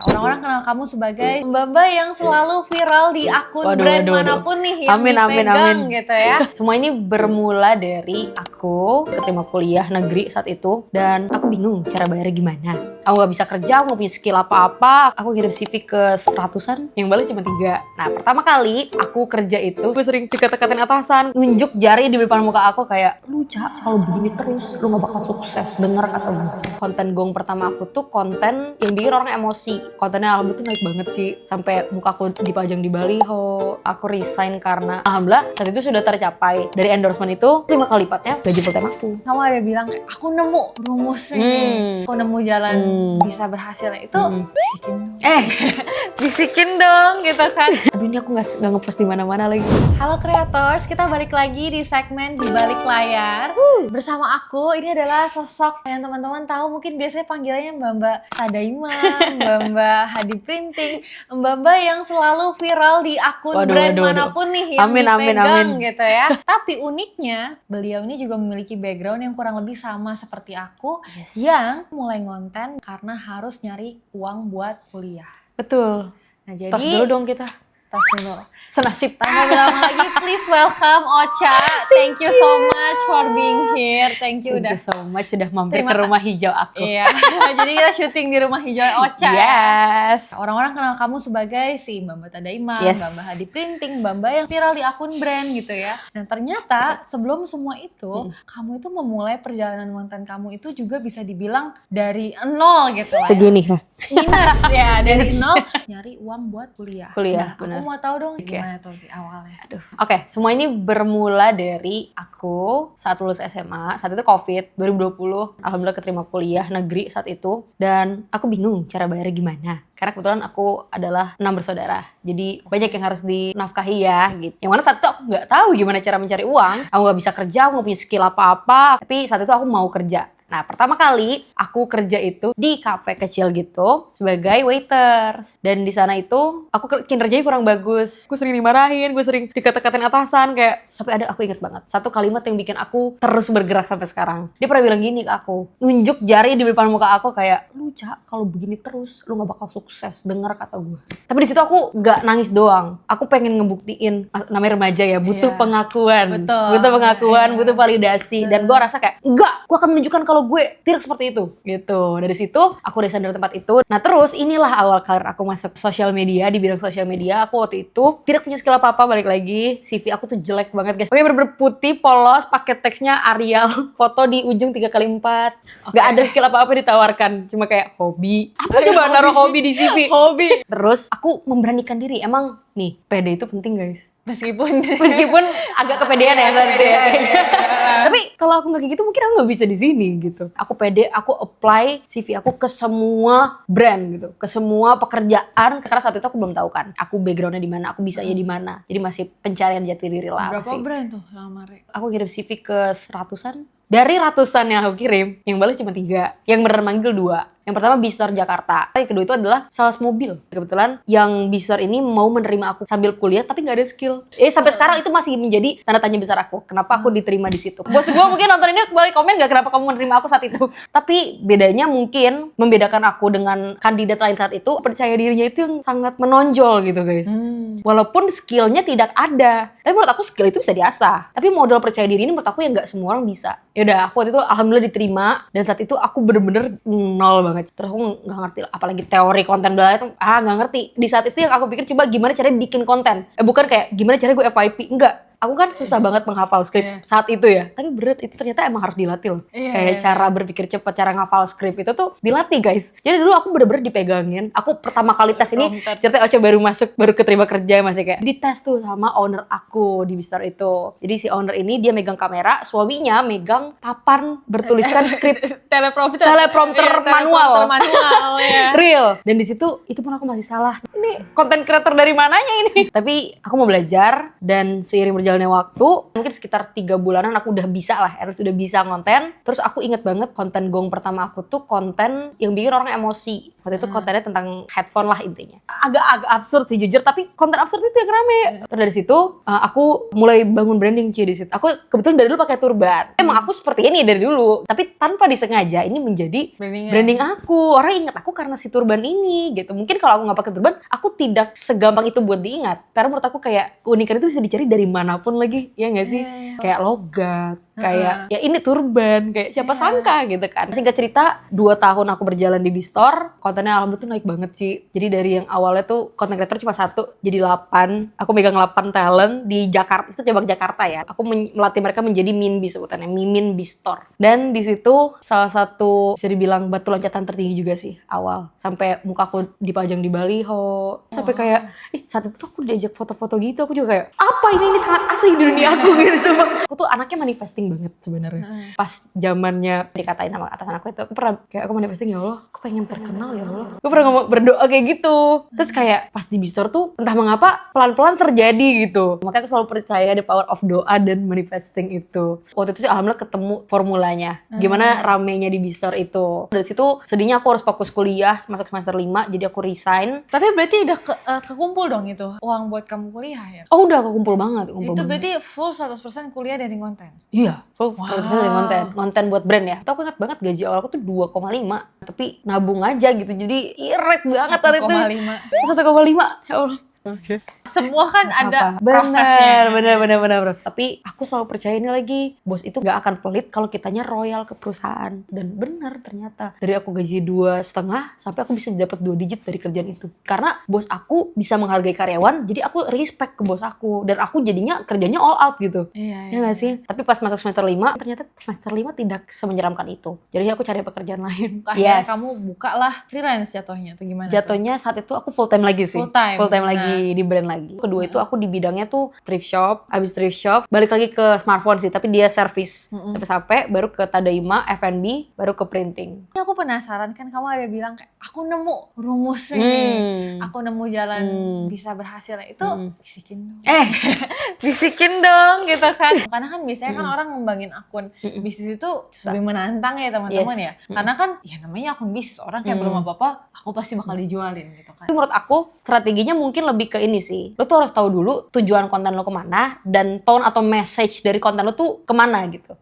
Orang-orang kenal kamu sebagai mbak-mbak yang selalu viral di akun brand manapun nih yang amin. gitu ya. Semua ini bermula dari aku keterima kuliah negeri saat itu dan aku bingung cara bayarnya gimana. Aku gak bisa kerja, aku gak punya skill apa-apa. Aku kirim CV ke 100-an, yang balas cuma 3. Nah, pertama kali aku kerja itu, gue sering dikata-katain atasan, nunjuk jari di depan muka aku kayak, lu Cak, kalau begini terus, lu gak bakal sukses, denger kata gue. Konten gong pertama aku tuh konten yang bikin orang emosi. Kontennya alhamdulillah tuh naik banget sih, sampai muka aku dipajang di baliho. Aku resign karena alhamdulillah saat itu sudah tercapai. Dari endorsement itu 5 kali lipatnya gaji full time aku. Kamu ada bilang kayak, aku nemu rumusnya nih, aku nemu jalan bisa berhasilnya itu. Bisikin dong gitu kan. Aduh, ini aku nggak ngepost di mana-mana lagi. Halo creators, kita balik lagi di segmen di balik layar. Bersama aku, ini adalah sosok yang teman-teman tahu mungkin biasanya panggilannya Mbak-Mbak Tadaima, Mbak-Mbak Hadi Printing, Mbak-Mbak yang selalu viral di akun brand manapun nih yang dipegang gitu ya. Tapi uniknya, beliau ini juga memiliki background yang kurang lebih sama seperti aku, yang mulai ngonten karena harus nyari uang buat kuliah. Betul. Nah, jadi tos dulu dong kita. Tos dulu. Senasib. Tanpa lama lagi, please welcome Ocha. Thank you so much for being here. Thank you udah so much sudah mampir ke rumah hijau aku. Iya. Jadi kita syuting di rumah hijau Ocha. Yes. Orang-orang kenal kamu sebagai si Mbak Tadaima, Mbak Hadi Printing, Mbak yang viral di akun brand gitu ya. Dan ternyata sebelum semua itu, kamu itu memulai perjalanan konten kamu itu juga bisa dibilang dari nol gitu lah. Segini lah. Minus ya, dari nol nyari uang buat kuliah. Nah, aku mau tahu dong gimana tuh di awalnya. Oke, semua ini bermula dari aku saat lulus SMA. Saat itu COVID 2020. Alhamdulillah keterima kuliah negeri saat itu. Dan aku bingung cara bayarnya gimana. Karena kebetulan aku adalah 6 bersaudara. Jadi banyak yang harus dinafkahi ya gitu. Yang mana saat itu aku nggak tahu gimana cara mencari uang. Aku nggak bisa kerja, aku nggak punya skill apa-apa. Tapi saat itu aku mau kerja. Nah, pertama kali aku kerja itu di kafe kecil gitu sebagai waiters. Dan di sana itu aku kinerjanya kurang bagus. Gue sering dimarahin, gue sering dikata-katain atasan kayak sampai ada aku inget banget satu kalimat yang bikin aku terus bergerak sampai sekarang. Dia pernah bilang gini ke aku, nunjuk jari di depan muka aku kayak, lu Cak, kalau begini terus lu gak bakal sukses, denger kata gue. Tapi di situ aku gak nangis doang. Aku pengen ngebuktiin, namanya remaja ya, butuh pengakuan. Butuh pengakuan, butuh validasi. Dan gue rasa kayak, enggak, gue akan menunjukkan kalau gue tidak seperti itu gitu. Dari situ aku resign dari tempat itu. Nah terus inilah awal karir aku masuk sosial media. Di bidang sosial media aku waktu itu tidak punya skill apa-apa. Balik lagi CV aku tuh jelek banget guys. Oke, bener-bener putih, polos, pakai teksnya Arial, foto di ujung 3x4. Gak ada skill apa-apa ditawarkan. Cuma kayak hobi. Apa coba naruh hobi di CV? Hobi. Terus aku memberanikan diri. Emang nih pede itu penting guys. Meskipun agak kepedean ya tapi kalau aku nggak kayak gitu mungkin aku nggak bisa di sini gitu. Aku pede, aku apply CV aku ke semua brand gitu, ke semua pekerjaan karena saat itu aku belum tahu kan aku backgroundnya di mana, aku bisanya di mana. Jadi masih pencarian jati diri lah. Berapa brand tuh lamar? Aku kirim CV ke 100-an. Dari ratusan yang aku kirim, yang balas cuma 3. Yang beneran manggil 2. Yang pertama Bistore Jakarta. Yang kedua itu adalah sales mobil. Kebetulan yang Bistore ini mau menerima aku sambil kuliah tapi nggak ada skill. Sampai sekarang itu masih menjadi tanda tanya besar aku. Kenapa aku diterima di situ? Bos gue mungkin nonton ini boleh komen nggak kenapa kamu menerima aku saat itu. Tapi bedanya mungkin membedakan aku dengan kandidat lain saat itu, percaya dirinya itu yang sangat menonjol gitu guys. Walaupun skillnya tidak ada. Tapi menurut aku skill itu bisa diasah. Tapi modal percaya diri ini menurut aku yang nggak semua orang bisa. Yaudah, aku waktu itu alhamdulillah diterima. Dan saat itu aku bener-bener nol banget. Terus aku gak ngerti, apalagi teori konten bla itu, gak ngerti. Di saat itu yang aku pikir coba gimana caranya bikin konten. Bukan kayak gimana caranya gue FYP, enggak. Aku kan susah banget menghafal skrip saat itu ya. Tapi berat, itu ternyata emang harus dilatih loh. Kayak cara berpikir cepat, cara ngafal skrip itu tuh dilatih guys. Jadi dulu aku bener-bener dipegangin. Aku pertama kali tes ini, ceritanya Ocha baru masuk, baru keterima kerja masih kayak dites tuh sama owner aku di Bistore itu. Jadi si owner ini dia megang kamera, suaminya megang papan bertuliskan skrip teleprompter manual ya. Real. Dan di situ itu pun aku masih salah. Ini konten creator dari mananya ini? Tapi aku mau belajar dan seiring berjalan berjalannya waktu, mungkin sekitar 3 bulanan aku udah bisa lah, harus udah bisa konten. Terus aku inget banget konten gong pertama aku tuh konten yang bikin orang emosi. Waktu itu kontennya tentang headphone lah intinya. Agak absurd sih jujur, tapi konten absurd itu yang rame. Terus dari situ aku mulai bangun branding di situ. Aku kebetulan dari dulu pakai turban. Emang aku seperti ini dari dulu, tapi tanpa disengaja ini menjadi branding aku. Orang ingat aku karena si turban ini gitu. Mungkin kalau aku nggak pakai turban, aku tidak segampang itu buat diingat. Karena menurut aku kayak keunikan itu bisa dicari dari manapun lagi, ya nggak sih? Kayak logat, kayak ya ini turban, kayak siapa sangka gitu kan. Singkat cerita, 2 tahun aku berjalan di Bistore, kontennya alhamdulillah tuh naik banget sih. Jadi dari yang awalnya tuh content creator cuma 1, jadi 8. Aku megang 8 talent di Jakarta, itu cabang Jakarta ya. Aku melatih mereka menjadi Min Bis sebutannya, Mimin Bistore. Dan di situ salah satu bisa dibilang batu loncatan tertinggi juga sih awal. Sampai muka aku dipajang di baliho. Sampai kayak, saat itu aku diajak foto-foto gitu, aku juga kayak, apa ini sangat asli di dunia aku gitu semua. Aku tuh anaknya manifesting banget sebenarnya. Pas zamannya dikatain sama atasan aku itu, aku pernah kayak aku manifesting, ya Allah, aku pengen terkenal ya Allah. Aku pernah ngomong berdoa kayak gitu. Terus kayak pas di Bistore tuh entah mengapa pelan-pelan terjadi gitu. Makanya aku selalu percaya the power of doa dan manifesting itu. Waktu itu sih alhamdulillah ketemu formulanya. Gimana ramenya di Bistore itu. Dari situ sedihnya aku harus fokus kuliah masuk semester 5, jadi aku resign. Tapi berarti udah kekumpul dong itu uang buat kamu kuliah ya? Oh udah kekumpul banget. Itu berarti full 100% kuliah dari konten? Iya, full 100% dari konten. Konten buat brand ya. Aku ingat banget gaji awal aku tuh 2,5. Tapi nabung aja gitu, jadi irit banget saat itu. 1,5. Ya Allah. Oke. Semua kan ada prosesnya. Bener. Tapi aku selalu percaya ini lagi, bos itu gak akan pelit kalau kitanya royal ke perusahaan. Dan bener ternyata. Dari aku gaji 2,5 sampai aku bisa dapat 2 digit dari kerjaan itu. Karena bos aku bisa menghargai karyawan, jadi aku respect ke bos aku. Dan aku jadinya kerjanya all out gitu. Iya. Ya gak sih? Tapi pas masuk semester 5, ternyata semester 5 tidak semenyeramkan itu. Jadi aku cari pekerjaan lain. Akhirnya kamu buka lah freelance jatuhnya atau gimana? Jatuhnya saat itu aku full time lagi sih. Full time lagi. Di brand lagi. Kedua itu aku di bidangnya tuh thrift shop. Abis thrift shop balik lagi ke smartphone sih, tapi dia service. Sampai baru ke Tadaima, F&B, baru ke printing. Aku penasaran, kan kamu ada bilang kayak aku nemu rumusnya nih. Aku nemu jalan bisa berhasil. Itu bisikin dong. Bisikin dong gitu kan. Karena kan biasanya kan orang ngembangin akun bisnis itu lebih menantang ya teman-teman ya. Karena kan ya namanya akun bisnis, orang kayak belum apa-apa, aku pasti bakal dijualin gitu kan. Menurut aku strateginya mungkin lebih ke ini sih. Lo tuh harus tahu dulu tujuan konten lo kemana dan tone atau message dari konten lo tuh kemana gitu.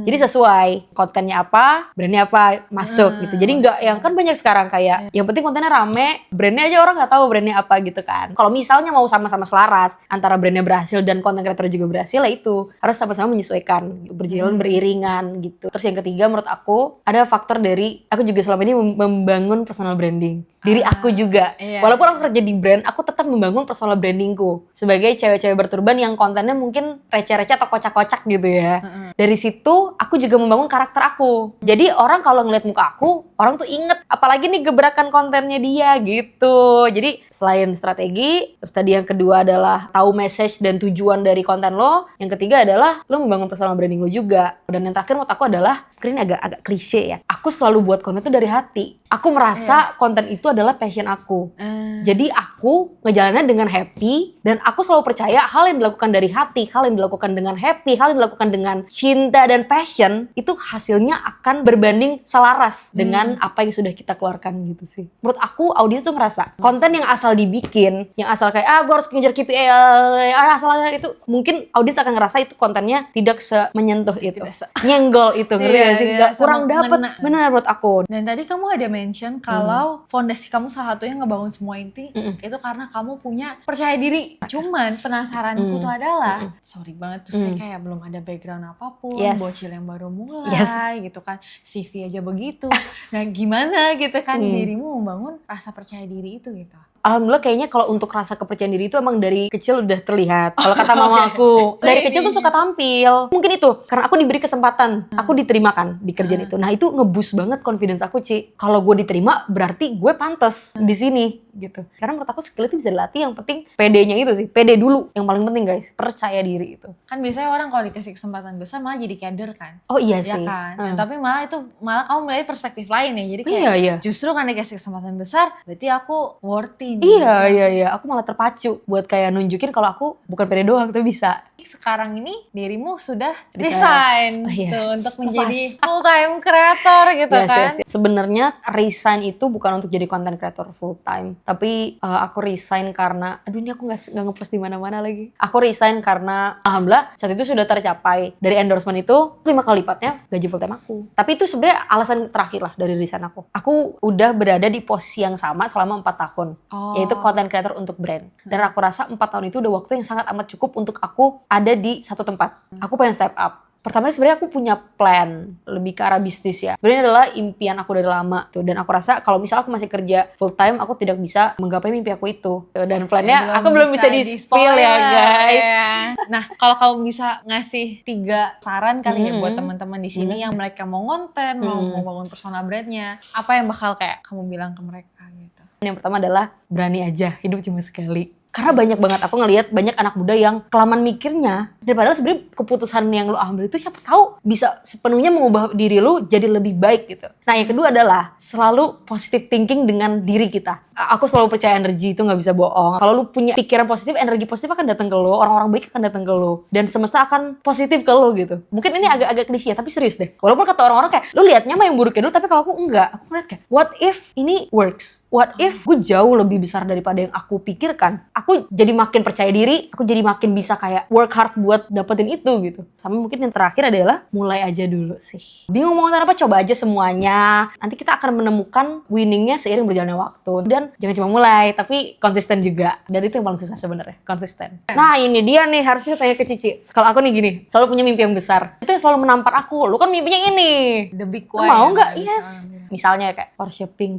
Jadi sesuai kontennya apa, brandnya apa, masuk gitu. Jadi nggak yang kan banyak sekarang kayak yang penting kontennya rame, brandnya aja orang nggak tahu brandnya apa gitu kan. Kalau misalnya mau sama-sama selaras antara brandnya berhasil dan konten creator juga berhasil, lah itu harus sama-sama menyesuaikan, berjalan beriringan gitu. Terus yang ketiga menurut aku ada faktor dari aku juga selama ini membangun personal branding diri aku juga. Walaupun aku kerja di brand, aku tetap membangun personal brandingku sebagai cewek-cewek berturban yang kontennya mungkin receh-receh atau kocak-kocak gitu ya. Dari situ aku juga membangun karakter aku. Jadi orang kalau ngeliat muka aku, orang tuh inget apalagi nih gebrakan kontennya dia gitu. Jadi selain strategi, terus tadi yang kedua adalah tahu message dan tujuan dari konten lo. Yang ketiga adalah lo membangun personal branding lo juga. Dan yang terakhir menurut aku adalah, ini agak klise ya, aku selalu buat konten itu dari hati. Aku merasa konten itu adalah passion aku. Jadi aku ngejalaninnya dengan happy, dan aku selalu percaya hal yang dilakukan dari hati, hal yang dilakukan dengan happy, hal yang dilakukan dengan cinta dan passion, itu hasilnya akan berbanding selaras dengan apa yang sudah kita keluarkan gitu sih. Menurut aku audiens tuh ngerasa konten yang asal dibikin, yang asal kayak gue harus ngejar KPI, asalnya itu, mungkin audiens akan ngerasa itu kontennya tidak menyentuh itu, nyenggol itu, ngerti gak sih? Gak kurang dapet, benar menurut aku. Dan tadi kamu ada mention kalau fondasi kamu salah satu yang ngebangun semua itu karena kamu punya percaya diri. Cuman penasaranku tuh adalah, sorry banget tuh saya kayak belum ada background apapun, bocil yang baru mulai gitu kan, CV aja begitu. Nah gimana gitu kan dirimu membangun rasa percaya diri itu gitu? Alhamdulillah kayaknya kalau untuk rasa kepercayaan diri itu emang dari kecil udah terlihat. Kalau kata mama aku, dari kecil tuh suka tampil. Mungkin itu, karena aku diberi kesempatan, aku diterimakan di kerjaan itu. Nah itu nge-boost banget confidence aku, Ci. Kalau gue diterima, berarti gue pantas di sini gitu. Karena menurut aku skill itu bisa dilatih, yang penting PD-nya itu sih. PD dulu, yang paling penting guys, percaya diri itu. Kan biasanya orang kalau dikasih kesempatan besar malah jadi kader kan? Oh iya sih. Kan? Tapi malah kamu melihat perspektif lain ya. Jadi kayak justru kan dikasih kesempatan besar, berarti aku worthy. Iya. Aku malah terpacu buat kayak nunjukin kalau aku bukan pede doang, tapi bisa sekarang ini dirimu sudah Resign. resign Iya. tuh, untuk menjadi full time creator gitu Yes, kan. yes, yes. Sebenarnya resign itu bukan untuk jadi content creator full time, tapi aku resign karena aduh ini aku nggak ngepost di mana-mana lagi. Aku resign karena alhamdulillah saat itu sudah tercapai dari endorsement itu 5 kali lipatnya gaji full time aku. Tapi itu sebenarnya alasan terakhir lah dari resign aku. Aku udah berada di posisi yang sama selama 4 tahun, yaitu content creator untuk brand. Dan aku rasa 4 tahun itu udah waktu yang sangat amat cukup untuk aku ada di satu tempat. Aku pengen step up. Pertama sebenarnya aku punya plan lebih ke arah bisnis ya. Sebenarnya adalah impian aku dari lama tuh, dan aku rasa kalau misal aku masih kerja full time aku tidak bisa menggapai mimpi aku itu. Dan plannya aku belum bisa di-spill ya guys. Ya. Nah, kalau kamu bisa ngasih 3 saran kali ya buat Mhm. teman-teman di sini yang mereka mau konten, mau bangun personal brandnya, apa yang bakal kayak kamu bilang ke mereka gitu? Yang pertama adalah berani aja, hidup cuma sekali. Karena banyak banget aku ngelihat banyak anak muda yang kelamaan mikirnya, dan padahal sebenarnya keputusan yang lo ambil itu siapa tahu bisa sepenuhnya mengubah diri lo jadi lebih baik gitu. Nah yang kedua adalah selalu positive thinking dengan diri kita. Aku selalu percaya energi itu nggak bisa bohong. Kalau lu punya pikiran positif, energi positif akan datang ke lo, orang-orang baik akan datang ke lo, dan semesta akan positif ke lo gitu. Mungkin ini agak-agak klise tapi serius deh. Walaupun kata orang-orang kayak lu liatnya mah yang buruknya dulu, tapi kalau aku enggak, aku lihat kayak what if ini works? What if gue jauh lebih besar daripada yang aku pikirkan? Aku jadi makin percaya diri, aku jadi makin bisa kayak work hard buat dapetin itu gitu. Sama mungkin yang terakhir adalah mulai aja dulu sih. Bingung mau ngomong apa, coba aja semuanya. Nanti kita akan menemukan winningnya seiring berjalannya waktu. Dan jangan cuma mulai, tapi konsisten juga. Dan itu yang paling susah sebenarnya, konsisten. Nah ini dia nih, harusnya tanya ke Cici. Kalau aku nih gini, selalu punya mimpi yang besar. Itu yang selalu menampar aku. Lu kan mimpinya ini. The big Lu why. mau ya, nggak? bisa Yes. orang bilang. Misalnya kayak Porsche Pink.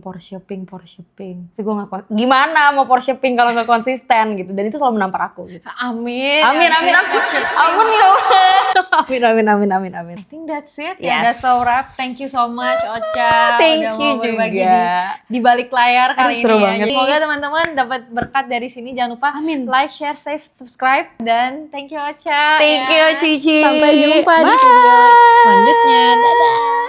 Tapi gue nggak gimana mau Porsche Pink kalau nggak konsisten gitu. Dan itu selalu menampar aku gitu. Amin. Amin. Amin ya Allah. Amin. I think that's it. Yes. Ya, that's a wrap. Thank you so much Ocha. Thank udah you mau berbagi juga. di balik layar kali Seru ini. banget. Semoga teman-teman dapat berkat dari sini. Jangan lupa Amin. like, share, save, subscribe, dan thank you Ocha. Thank you Cici. Sampai jumpa di Bye. video selanjutnya. Dadah.